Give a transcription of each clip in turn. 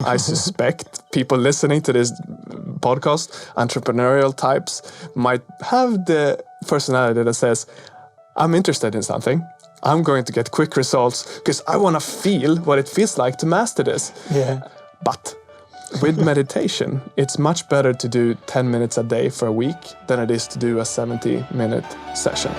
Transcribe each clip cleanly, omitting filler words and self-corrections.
I suspect people listening to this podcast, entrepreneurial types, might have the personality that says, I'm interested in something. I'm going to get quick results because I want to feel what it feels like to master this. Yeah. But with meditation, it's much better to do 10 minutes a day for a week than it is to do a 70-minute session.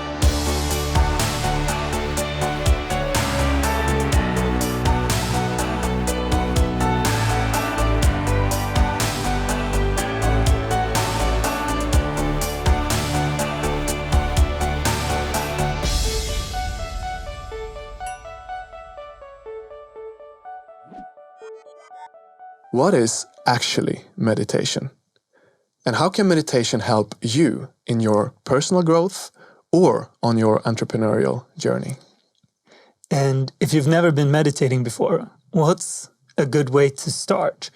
What is actually meditation? And how can meditation help you in your personal growth or on your entrepreneurial journey? And if you've never been meditating before, what's a good way to start?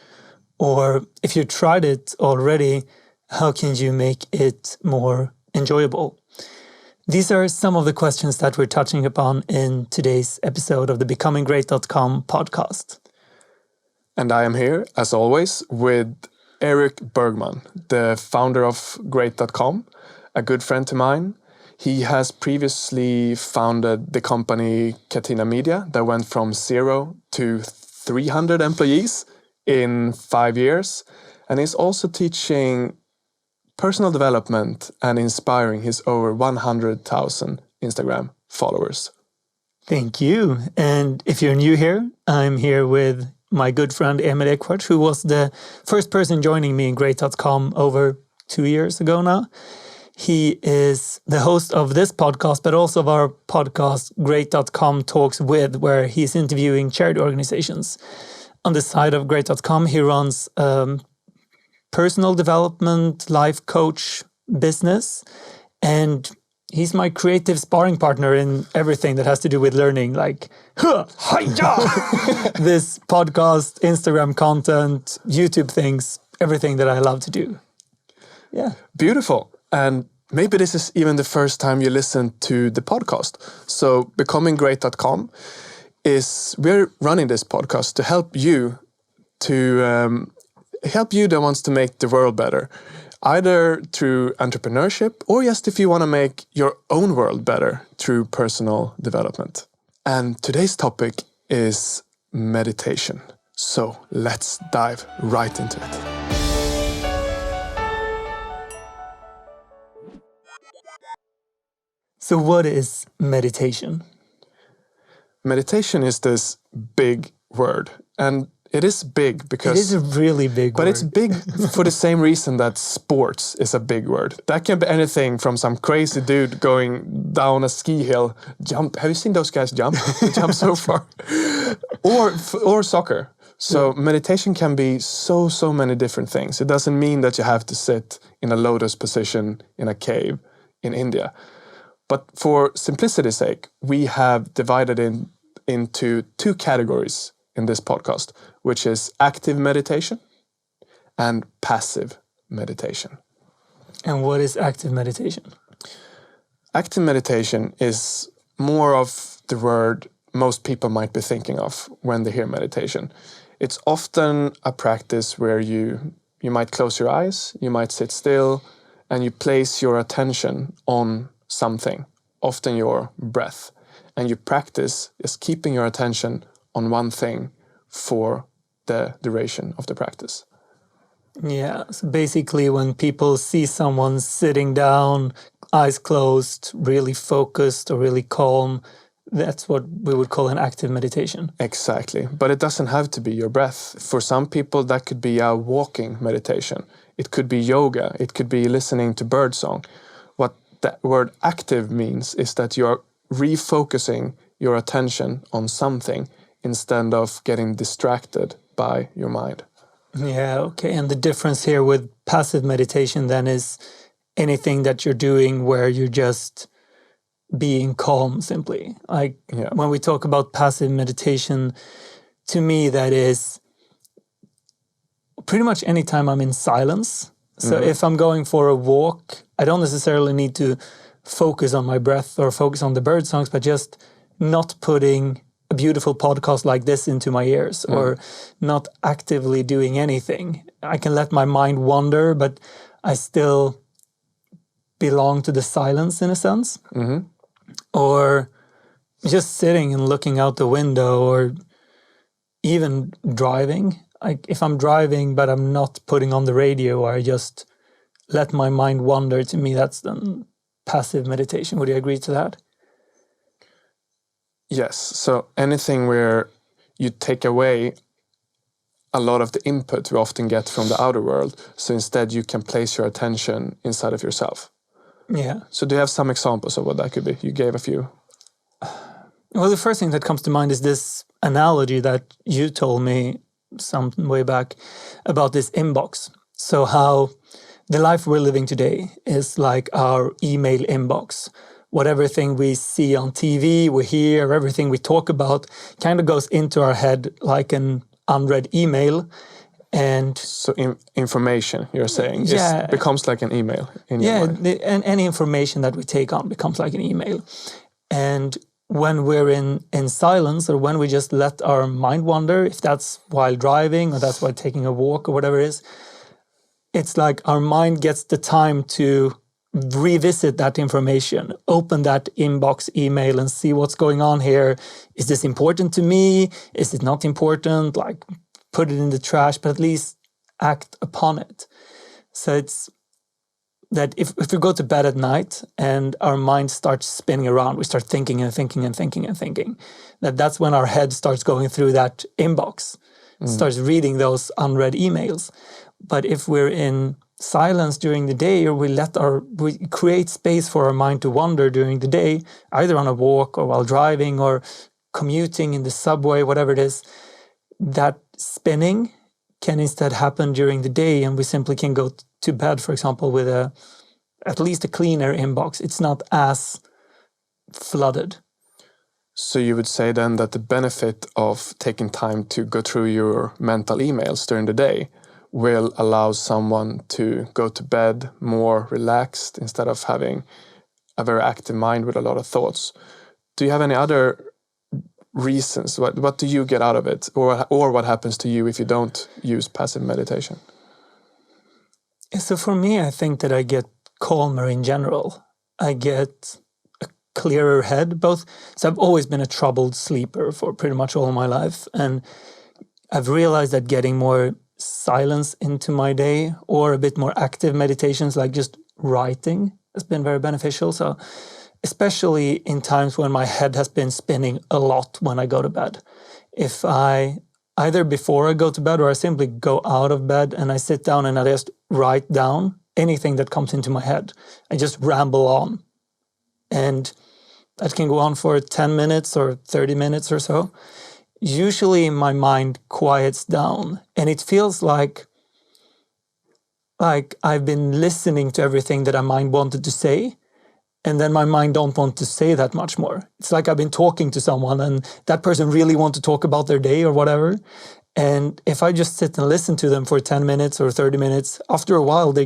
Or if you tried it already, how can you make it more enjoyable? These are some of the questions that we're touching upon in today's episode of the becominggreat.com podcast. And I am here, as always, with Erik Bergman, the founder of Great.com, a good friend to mine. He has previously founded the company Catena Media that went from 0 to 300 employees in 5 years. And he's also teaching personal development and inspiring his over 100,000 Instagram followers. Thank you. And if you're new here, I'm here with my good friend Emil Ekvardt, who was the first person joining me in Great.com over 2 years ago now. He is the host of this podcast, but also of our podcast, Great.com Talks With, where he's interviewing charity organizations. On the side of Great.com, he runs personal development, life coach business, and he's my creative sparring partner in everything that has to do with learning, like this podcast, Instagram content, YouTube things, everything that I love to do. Yeah. Beautiful. And maybe this is even the first time you listen to the podcast. So becominggreat.com we're running this podcast to help you that wants to make the world better. Either through entrepreneurship or just if you want to make your own world better through personal development. And today's topic is meditation. So let's dive right into it. So what is meditation? Meditation is this big word, and it is big because... It is a really big word. But it's big for the same reason that sports is a big word. That can be anything from some crazy dude going down a ski hill, jump. Have you seen those guys jump? They jump so far. Or soccer. So meditation can be so many different things. It doesn't mean that you have to sit in a lotus position in a cave in India. But for simplicity's sake, we have divided into two categories in this podcast, which is active meditation and passive meditation. And what is active meditation? Active meditation is more of the word most people might be thinking of when they hear meditation. It's often a practice where you might close your eyes, you might sit still, and you place your attention on something, often your breath. And you practice just keeping your attention on one thing for the duration of the practice. Yeah, so basically when people see someone sitting down, eyes closed, really focused or really calm, that's what we would call an active meditation. Exactly, but it doesn't have to be your breath. For some people that could be a walking meditation. It could be yoga, it could be listening to birdsong. What that word active means is that you're refocusing your attention on something instead of getting distracted by your mind. Yeah, okay. And the difference here with passive meditation then is anything that you're doing where you're just being calm simply. Like when we talk about passive meditation, to me that is pretty much any time I'm in silence. So if I'm going for a walk, I don't necessarily need to focus on my breath or focus on the bird songs, but just not putting a beautiful podcast like this into my ears, or not actively doing anything. I can let my mind wander, but I still belong to the silence in a sense. Or just sitting and looking out the window, or even driving. If I'm driving but I'm not putting on the radio, or I just let my mind wander, to me that's then passive meditation. Would you agree to that? Yes. So anything where you take away a lot of the input we often get from the outer world, so instead you can place your attention inside of yourself. Yeah. So do you have some examples of what that could be? You gave a few. Well, the first thing that comes to mind is this analogy that you told me some way back about this inbox. So how the life we're living today is like our email inbox. Whatever thing we see on TV, we hear, everything we talk about kind of goes into our head like an unread email. And so information, you're saying, becomes like an email in your mind. And any information that we take on becomes like an email. And when we're in silence, or when we just let our mind wander, if that's while driving or that's while taking a walk or whatever it is, it's like our mind gets the time to revisit that information, open that inbox email and see what's going on here. Is this important to me? Is it not important? Like, put it in the trash, but at least act upon it. So it's that if we go to bed at night and our mind starts spinning around, we start thinking and thinking and thinking and thinking, that's when our head starts going through that inbox, starts reading those unread emails. But if we're in silence during the day, or we create space for our mind to wander during the day, either on a walk or while driving or commuting in the subway, whatever it is, that spinning can instead happen during the day, and we simply can go to bed, for example, with at least a cleaner inbox. It's not as flooded. So you would say then that the benefit of taking time to go through your mental emails during the day will allow someone to go to bed more relaxed instead of having a very active mind with a lot of thoughts. Do you have any other reasons? What do you get out of it? Or what happens to you if you don't use passive meditation? So for me, I think that I get calmer in general. I get a clearer head, both. So I've always been a troubled sleeper for pretty much all my life. And I've realized that getting more silence into my day, or a bit more active meditations like just writing, has been very beneficial. So especially in times when my head has been spinning a lot when I go to bed. If I, either before I go to bed, or I simply go out of bed and I sit down and I just write down anything that comes into my head, I just ramble on. And that can go on for 10 minutes or 30 minutes or so. Usually my mind quiets down, and it feels like I've been listening to everything that my mind wanted to say, and then my mind don't want to say that much more. It's like I've been talking to someone, and that person really want to talk about their day or whatever. And if I just sit and listen to them for 10 minutes or 30 minutes, after a while they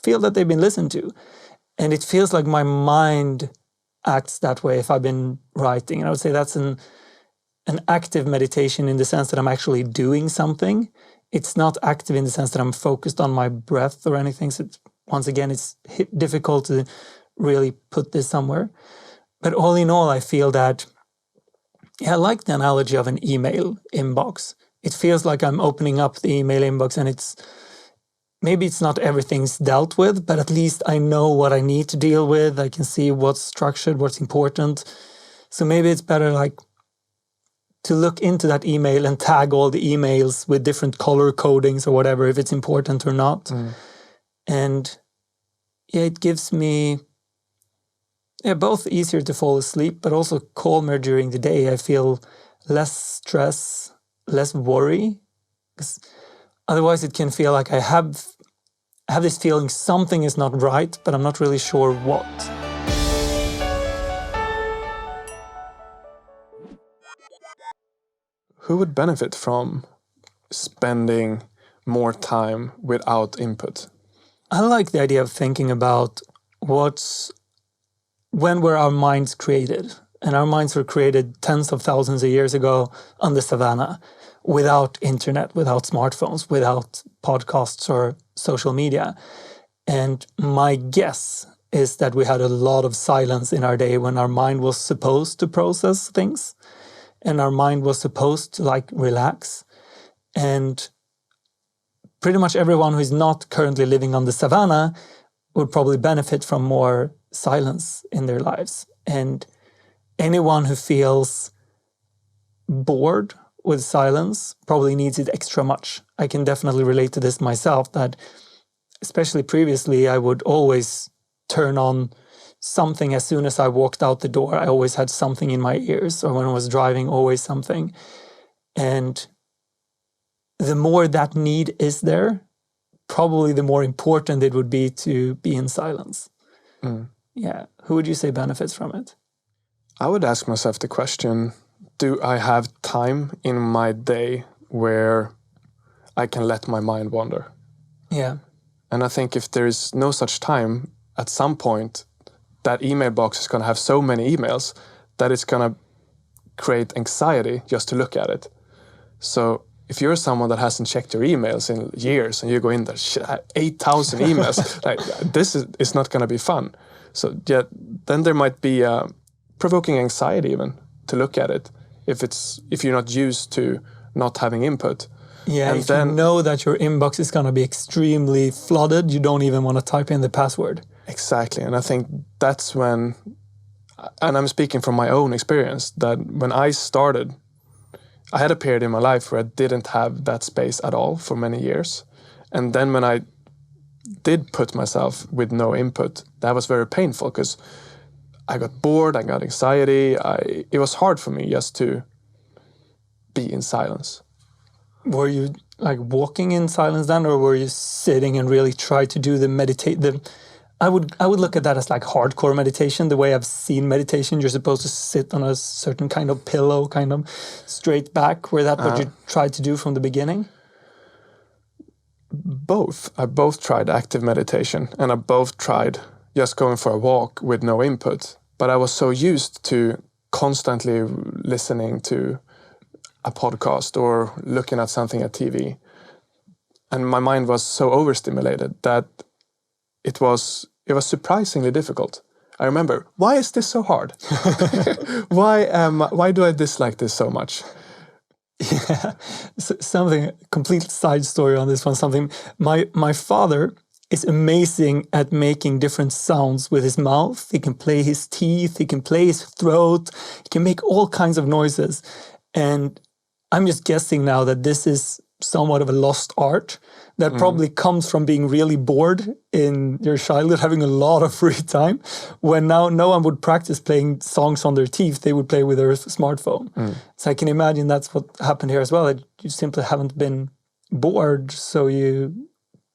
feel that they've been listened to. And it feels like my mind acts that way if I've been writing. And I would say that's an active meditation in the sense that I'm actually doing something. It's not active in the sense that I'm focused on my breath or anything. So once again, it's difficult to really put this somewhere. But all in all, I feel that, I like the analogy of an email inbox. It feels like I'm opening up the email inbox, and maybe it's not everything's dealt with, but at least I know what I need to deal with. I can see what's structured, what's important. So maybe it's better to look into that email and tag all the emails with different color codings or whatever, if it's important or not. And it gives me both easier to fall asleep, but also calmer during the day. I feel less stress, less worry. Because otherwise it can feel like I have this feeling something is not right, but I'm not really sure what. Who would benefit from spending more time without input? I like the idea of thinking about when were our minds created. And our minds were created tens of thousands of years ago on the savannah, without internet, without smartphones, without podcasts or social media. And my guess is that we had a lot of silence in our day when our mind was supposed to process things and our mind was supposed to like relax. And pretty much everyone who is not currently living on the savannah would probably benefit from more silence in their lives. And anyone who feels bored with silence probably needs it extra much. I can definitely relate to this myself, that especially previously, I would always turn on something as soon as I walked out the door. I always had something in my ears, or when I was driving, always something. And the more that need is there, probably the more important it would be to be in silence. Yeah. Who would you say benefits from it? I would ask myself the question, do I have time in my day where I can let my mind wander? Yeah. And I think if there is no such time, at some point, that email box is going to have so many emails that it's going to create anxiety just to look at it. So if you're someone that hasn't checked your emails in years and you go in there, shit, I have 8,000 emails, like, this is not going to be fun. So yeah, then there might be provoking anxiety even to look at it if you're not used to not having input. Yeah, and if you know that your inbox is going to be extremely flooded, you don't even want to type in the password. Exactly, and I think that's when, and I'm speaking from my own experience, that when I started, I had a period in my life where I didn't have that space at all for many years. And then when I did put myself with no input, that was very painful because I got bored, I got anxiety. It was hard for me just to be in silence. Were you like walking in silence then, or were you sitting and really try to do the meditate? I would look at that as like hardcore meditation. The way I've seen meditation, you're supposed to sit on a certain kind of pillow, kind of straight back. Were that what you tried to do from the beginning? Both. I both tried active meditation, and I both tried just going for a walk with no input. But I was so used to constantly listening to a podcast or looking at something at TV. And my mind was so overstimulated that it was surprisingly difficult. I remember, why is this so hard? Why do I dislike this so much? Yeah, something, complete side story on this one. Something, my father is amazing at making different sounds with his mouth. He can play his teeth, he can play his throat, he can make all kinds of noises. And I'm just guessing now that this is somewhat of a lost art that probably comes from being really bored in your childhood, having a lot of free time, when now no one would practice playing songs on their teeth, they would play with their smartphone. So I can imagine that's what happened here as well, that you simply haven't been bored, so you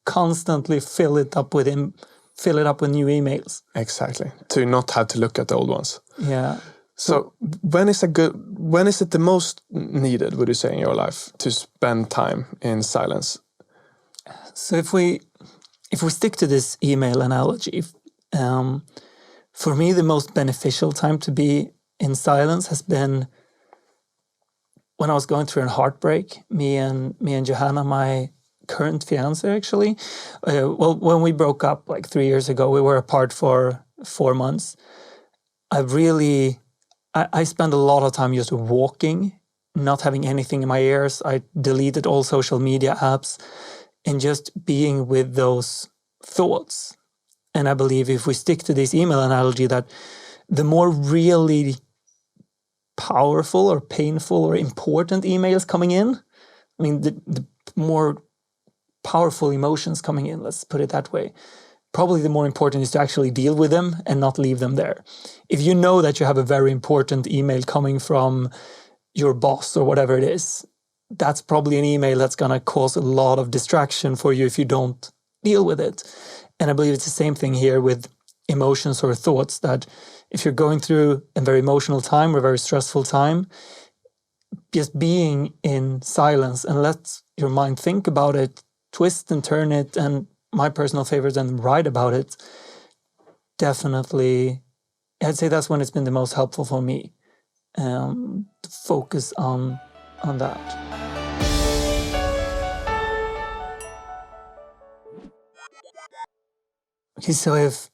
constantly fill it up with new emails. Exactly, to not have to look at the old ones. Yeah. So when is it the most needed, would you say, in your life to spend time in silence? So if we stick to this email analogy, for me the most beneficial time to be in silence has been when I was going through a heartbreak. Me and Johanna, my current fiance, actually. When we broke up like 3 years ago, we were apart for 4 months. I spent a lot of time just walking, not having anything in my ears. I deleted all social media apps and just being with those thoughts. And I believe if we stick to this email analogy, that the more really powerful or painful or important emails coming in, I mean, the more powerful emotions coming in, let's put it that way, probably the more important is to actually deal with them and not leave them there. If you know that you have a very important email coming from your boss or whatever it is, that's probably an email that's going to cause a lot of distraction for you if you don't deal with it. And I believe it's the same thing here with emotions or thoughts, that if you're going through a very emotional time or a very stressful time, just being in silence and let your mind think about it, twist and turn it, and my personal favorite, and write about it, definitely I'd say that's when it's been the most helpful for me, to focus on that. Okay, so if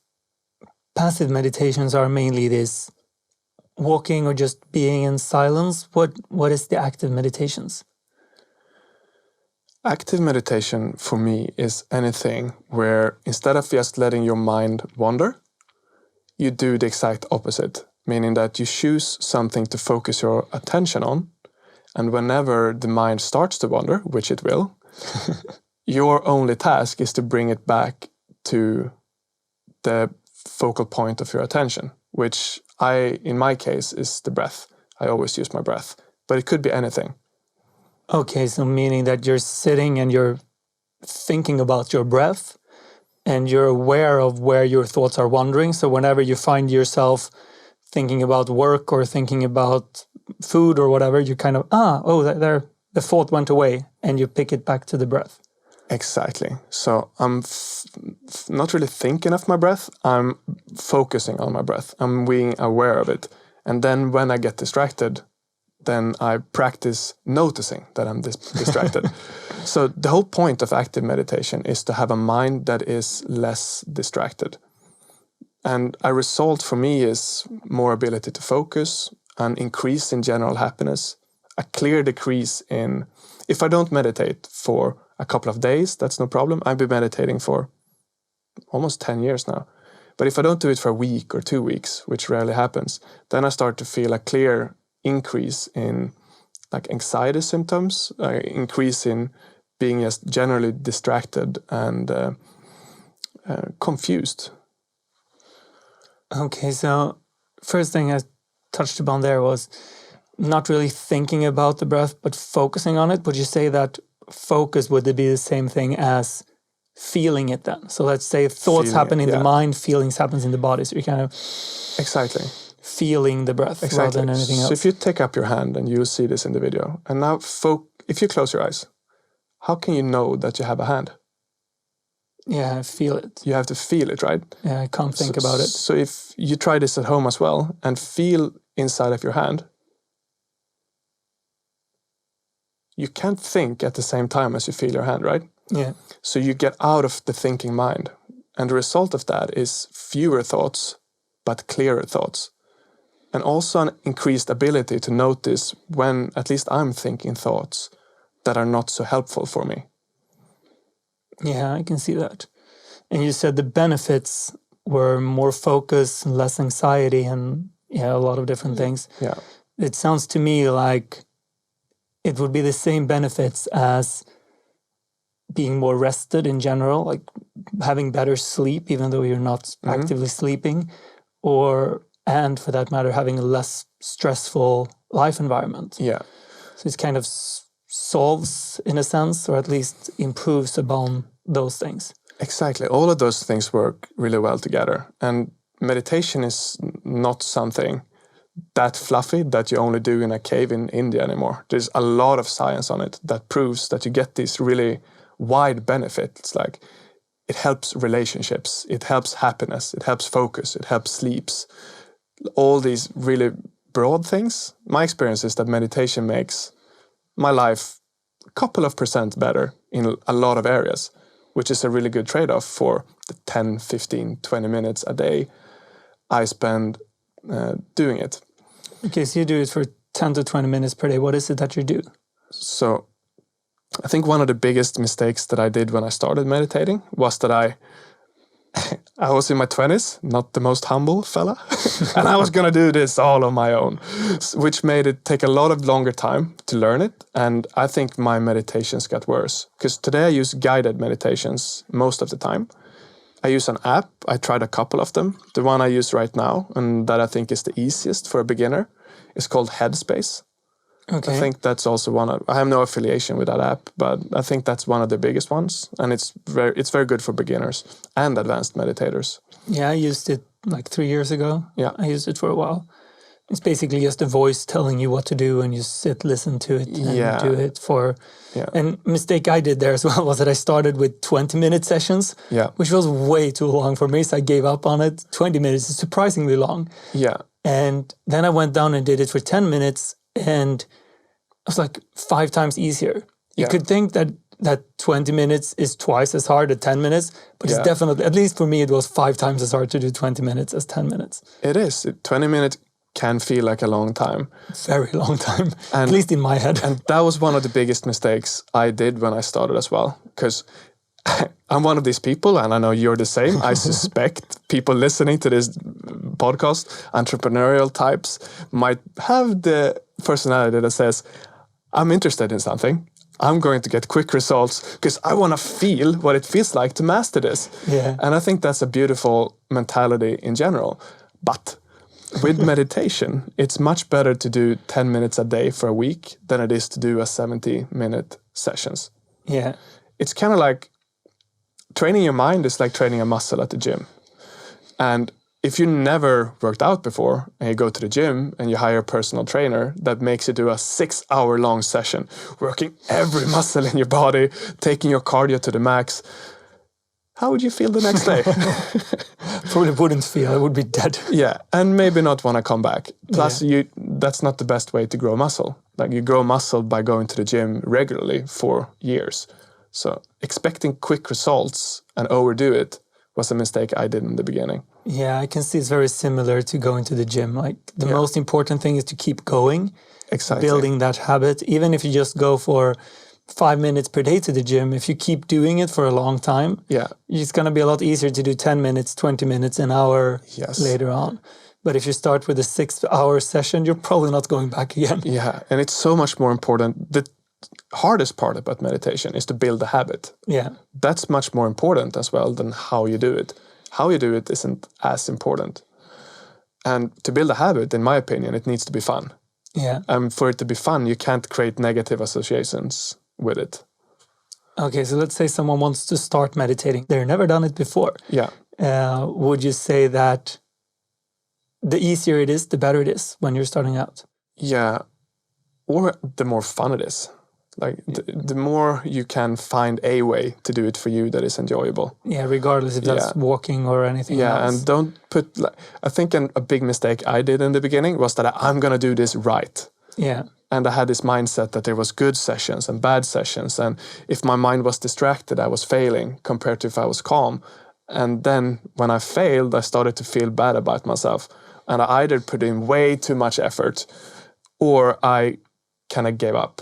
passive meditations are mainly this walking or just being in silence, what is the active meditations? Active meditation for me is anything where instead of just letting your mind wander, you do the exact opposite, meaning that you choose something to focus your attention on, and whenever the mind starts to wander, which it will, your only task is to bring it back to the focal point of your attention, which in my case, is the breath. I always use my breath, but it could be anything. Okay, so meaning that you're sitting and you're thinking about your breath, and you're aware of where your thoughts are wandering. So whenever you find yourself thinking about work or thinking about food or whatever, you kind of, there, the thought went away, and you pick it back to the breath. Exactly. So I'm not really thinking of my breath. I'm focusing on my breath. I'm being aware of it. And then when I get distracted, then I practice noticing that I'm distracted. So the whole point of active meditation is to have a mind that is less distracted. And a result for me is more ability to focus, an increase in general happiness, a clear decrease in, if I don't meditate for a couple of days, that's no problem. I've been meditating for almost 10 years now. But if I don't do it for a week or 2 weeks, which rarely happens, then I start to feel a clear increase in like anxiety symptoms, increase in being just generally distracted and confused. Okay, so first thing I touched upon there was not really thinking about the breath, but focusing on it. Would you say that focus would be the same thing as feeling it then? So let's say thoughts happen in the mind, feelings happens in the body. So you're kind of exactly feeling the breath rather than anything else. So if you take up your hand, and you'll see this in the video, and now if you close your eyes, how can you know that you have a hand? Yeah, I feel it. You have to feel it, right? Yeah, I can't think about it. So if you try this at home as well and feel inside of your hand, you can't think at the same time as you feel your hand, right? Yeah. So you get out of the thinking mind. And the result of that is fewer thoughts, but clearer thoughts. And also an increased ability to notice when at least I'm thinking thoughts that are not so helpful for me. Yeah, I can see that. And you said the benefits were more focus, less anxiety, and a lot of different things. Yeah. It sounds to me like it would be the same benefits as being more rested in general, like having better sleep, even though you're not actively sleeping, and for that matter, having a less stressful life environment. Yeah. So it kind of solves, in a sense, or at least improves upon those things. Exactly. All of those things work really well together. And meditation is not something that fluffy that you only do in a cave in India anymore. There's a lot of science on it that proves that you get these really wide benefits. Like it helps relationships, it helps happiness, it helps focus, it helps sleeps. All these really broad things. My experience is that meditation makes my life a couple of % better in a lot of areas, which is a really good trade-off for the 10, 15, 20 minutes a day I spend doing it. Okay, so you do it for 10 to 20 minutes per day. What is it that you do? So I think one of the biggest mistakes that I did when I started meditating was that I was in my 20s, not the most humble fella, and I was going to do this all on my own, which made it take a lot of longer time to learn it. And I think my meditations got worse because today I use guided meditations most of the time. I use an app. I tried a couple of them. The one I use right now, and that I think is the easiest for a beginner, is called Headspace. Okay. I think that's also I have no affiliation with that app, but I think that's one of the biggest ones. And it's very good for beginners and advanced meditators. Yeah, I used it like 3 years ago. Yeah. I used it for a while. It's basically just a voice telling you what to do, and you sit, listen to it, and do it for... Yeah. And mistake I did there as well was that I started with 20-minute sessions, which was way too long for me, so I gave up on it. 20 minutes is surprisingly long. Yeah. And then I went down and did it for 10 minutes, and it was like 5 times easier. You could think that 20 minutes is twice as hard as 10 minutes, but it's definitely, at least for me, it was 5 times as hard to do 20 minutes as 10 minutes. It is. 20 minutes can feel like a long time. Very long time, at least in my head. And that was one of the biggest mistakes I did when I started as well, because I'm one of these people, and I know you're the same. I suspect people listening to this podcast, entrepreneurial types, might have the personality that says, I'm interested in something. I'm going to get quick results because I want to feel what it feels like to master this. Yeah. And I think that's a beautiful mentality in general. But with meditation, it's much better to do 10 minutes a day for a week than it is to do a 70-minute sessions. Yeah. It's kind of like training your mind is like training a muscle at the gym. And if you never worked out before and you go to the gym and you hire a personal trainer that makes you do a 6-hour-long session, working every muscle in your body, taking your cardio to the max, how would you feel the next day? Probably wouldn't feel. I would be dead. Yeah, and maybe not want to come back. Plus, that's not the best way to grow muscle. Like, you grow muscle by going to the gym regularly for years. So expecting quick results and overdo it was a mistake I did in the beginning. Yeah, I can see it's very similar to going to the gym. Like, the most important thing is to keep going. Exactly. Building that habit. Even if you just go for 5 minutes per day to the gym, if you keep doing it for a long time, it's going to be a lot easier to do 10 minutes, 20 minutes, an hour later on. But if you start with a 6-hour session, you're probably not going back again. Yeah, and it's so much more important. The hardest part about meditation is to build a habit. Yeah. That's much more important as well than how you do it. How you do it isn't as important. And to build a habit, in my opinion, it needs to be fun. Yeah. And for it to be fun, you can't create negative associations with it. Okay, so let's say someone wants to start meditating. They've never done it before. Yeah. Would you say that the easier it is, the better it is when you're starting out? Yeah. Or the more fun it is. Like, the more you can find a way to do it for you that is enjoyable. Yeah, regardless if that's walking or anything else. Yeah, and don't put... I think a big mistake I did in the beginning was that I'm going to do this right. Yeah. And I had this mindset that there was good sessions and bad sessions. And if my mind was distracted, I was failing compared to if I was calm. And then when I failed, I started to feel bad about myself. And I either put in way too much effort or I kind of gave up.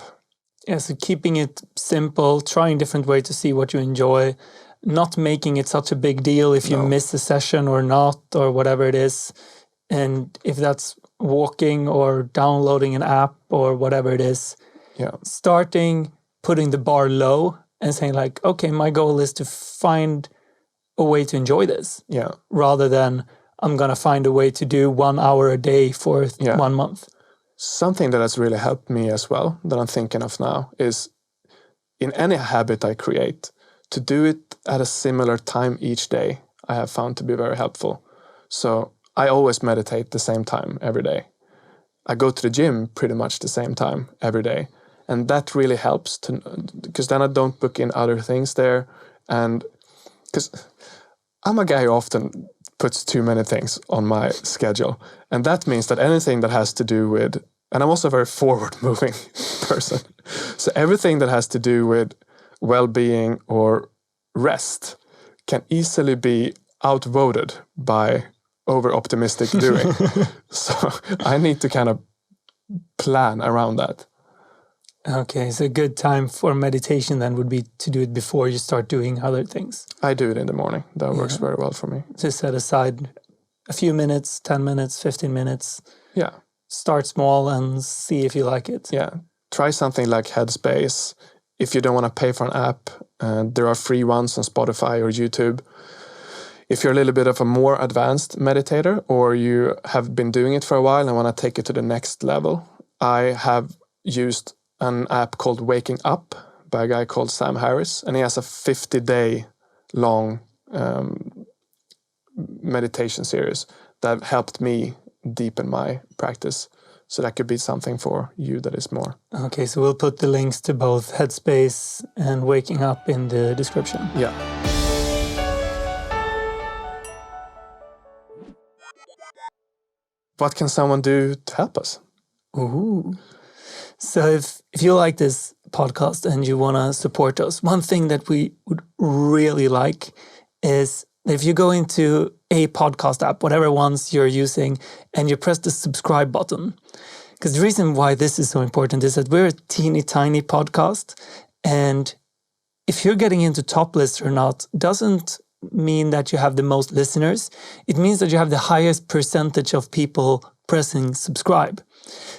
Yeah, so keeping it simple, trying different ways to see what you enjoy, not making it such a big deal if you miss a session or not, or whatever it is. And if that's walking or downloading an app or whatever it is, starting, putting the bar low and saying like, okay, my goal is to find a way to enjoy this. Yeah. Rather than I'm going to find a way to do 1 hour a day for 1 month. Something that has really helped me as well, that I'm thinking of now, is in any habit I create, to do it at a similar time each day, I have found to be very helpful. So I always meditate the same time every day. I go to the gym pretty much the same time every day. And that really helps, because then I don't book in other things there. And because I'm a guy who often puts too many things on my schedule. And that means that anything that has to do with, and I'm also a very forward-moving person. So everything that has to do with well-being or rest can easily be outvoted by over-optimistic doing. So I need to kind of plan around that. Okay, so a good time for meditation then would be to do it before you start doing other things. I do it in the morning. That works very well for me. To set aside a few minutes, 10 minutes, 15 minutes. Yeah. Start small and see if you like it. Yeah. Try something like Headspace. If you don't want to pay for an app, there are free ones on Spotify or YouTube. If you're a little bit of a more advanced meditator or you have been doing it for a while and want to take it to the next level, I have used an app called Waking Up by a guy called Sam Harris, and he has a 50-day long meditation series that helped me deepen my practice. So that could be something for you that is more. Okay, so we'll put the links to both Headspace and Waking Up in the description. Yeah. What can someone do to help us? Ooh. So if you like this podcast and you want to support us, one thing that we would really like is if you go into a podcast app, whatever ones you're using, and you press the subscribe button. Because the reason why this is so important is that we're a teeny tiny podcast, and if you're getting into top lists or not doesn't mean that you have the most listeners. It means that you have the highest percentage of people pressing subscribe.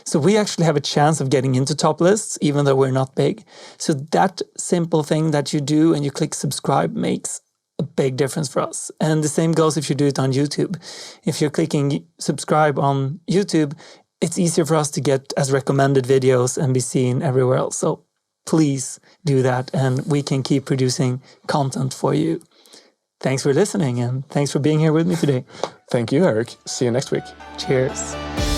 So we actually have a chance of getting into top lists, even though we're not big. So that simple thing that you do and you click subscribe makes a big difference for us. And the same goes if you do it on YouTube. If you're clicking subscribe on YouTube, it's easier for us to get as recommended videos and be seen everywhere else. So please do that, and we can keep producing content for you. Thanks for listening, and thanks for being here with me today. Thank you, Erik. See you next week. Cheers.